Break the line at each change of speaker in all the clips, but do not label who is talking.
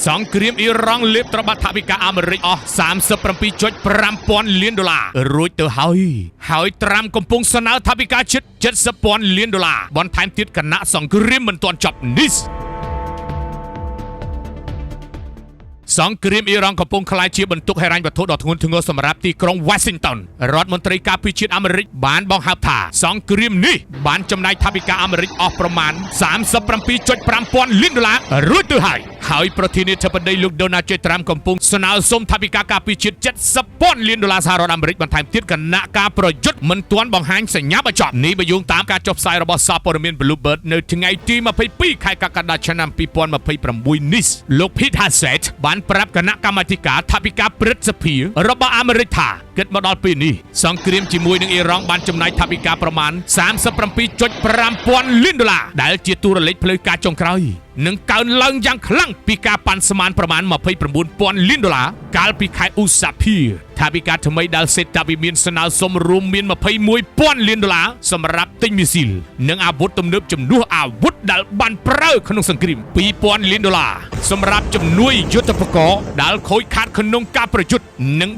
សង្គ្រាមអ៊ីរ៉ង់លេបត្របាត់ថវិកាអាមេរិកអស់ 37.5 លានដុល្លាររួចទៅហើយត្រាំកំពុងស្នើថវិកាជិត 70 លានដុល្លារបន្ថែមទៀតគណៈសង្គ្រាមមិនទាន់ចប់នេះសង្គ្រាមអ៊ីរ៉ង់កំពុងក្លាយជាបន្ទុកហិរញ្ញវត្ថុដ៏ធ្ងន់ធ្ងរសម្រាប់ទីក្រុង Washington រដ្ឋមន្ត្រីការពារជាតិអាមេរិកបានបង្ហើបថាសង្គ្រាមនេះបានចំណាយថវិកាអាមេរិកអស់ប្រមាណ 37.5 លានដុល្លាររួចទៅហើយប្រធានាធិបតីលោក Donald J. Trump កំពុងស្នើសុំថវិកាការពារជាតិ 70 លានដុល្លារសហរដ្ឋអាមេរិកបន្ថែមទៀតគណៈការប្រយុទ្ធមិនទាន់បង្ហាញសញ្ញាបញ្ចប់នេះបើយោងតាមការចុះផ្សាយរបស់សារព័ត៌មាន Bloomberg នៅថ្ងៃទី22ខែកក្កដាឆ្នាំ2026នេះលោក Pete Hegseth បានប្រាប់គណៈកម្មាធិការថវិកាព្រឹទ្ធសភារបស់អាមេរិកថាគិតមកដល់ពេលនេះសង្គ្រាមជាមួយនឹងអ៊ីរ៉ង់បានចំណាយថវិកាប្រមាណ 37.5 លានដុល្លារដែលជាតួលេខផ្លូវការចុងក្រោយនឹងកើនឡើងយ៉ាងខ្លាំងពីការប៉ាន់ស្មានប្រមាណ 29,000 លានដុល្លារកាលពីខែឧសភាថវិកាថ្មីដែលសេដ្ឋវិមានស្នើសុំរួមមាន 21,000 លានដុល្លារសម្រាប់ទិញមីស៊ីលនិងអាវុធទំនើបជំនួសអាវុធដែលបានប្រើក្នុងសង្គ្រាម 2,000 លានដុល្លារសម្រាប់ជំនួយយុទ្ធពកដែលខូចខាតក្នុងការប្រយុទ្ធនិង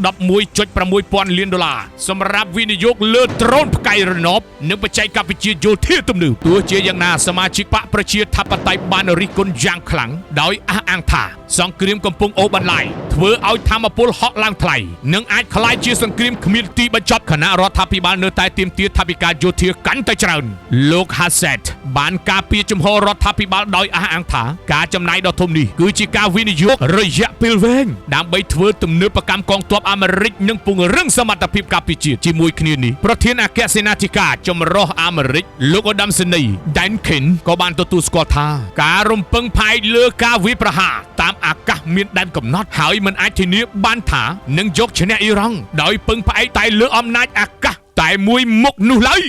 11.6 លានដុល្លារសម្រាប់វិនិយោគលើដ្រូនផ្កាយរណបនិងបច្ចេកវិទ្យាយោធាទំនើបទោះជាយ៉ាងណាសមាជិកបកប្រជាធិបតេយ្យបានរិះគន់យ៉ាងខ្លាំងដោយអះអាងថាសង្គ្រាមកំពុងអូសបន្លាយធ្វើឲ្យថាមពលហក់ឡើងថ្លៃនិងអាចក្លាយជាសង្គ្រាមគ្មានទីបញ្ចប់គណៈរដ្ឋាភិបាលនៅតែទាមទារថវិកាយោធាកាន់តែច្រើនលោក Hegseth បានការពារជំហររដ្ឋាភិបាលដោយអះអាងថាការចំណាយដ៏ធំនេះគឺជាការវិនិយោគរយៈពេលវែងដើម្បីធ្វើទំនើបកម្មកងទ័ពអាមេរិកនិងពង្រឹងសមត្ថភាពការពារជាតិជាមួយគ្នានេះប្រធានអគ្គសេនាធិការចម្រុះអាមេរិកលោក Adam Senney Duncan ក៏បានទទួលស្គាល់ថាការរំពឹងផ្អែកលើការវាយប្រហារតាមអាកាសមានដែនកំណត់ហើយមិនអាចធានាបានថានឹងយកឈ្នះអ៊ីរ៉ង់ដោយពឹងផ្អែកតែលើអំណាចអាកាសតែមួយមុខនោះឡើយ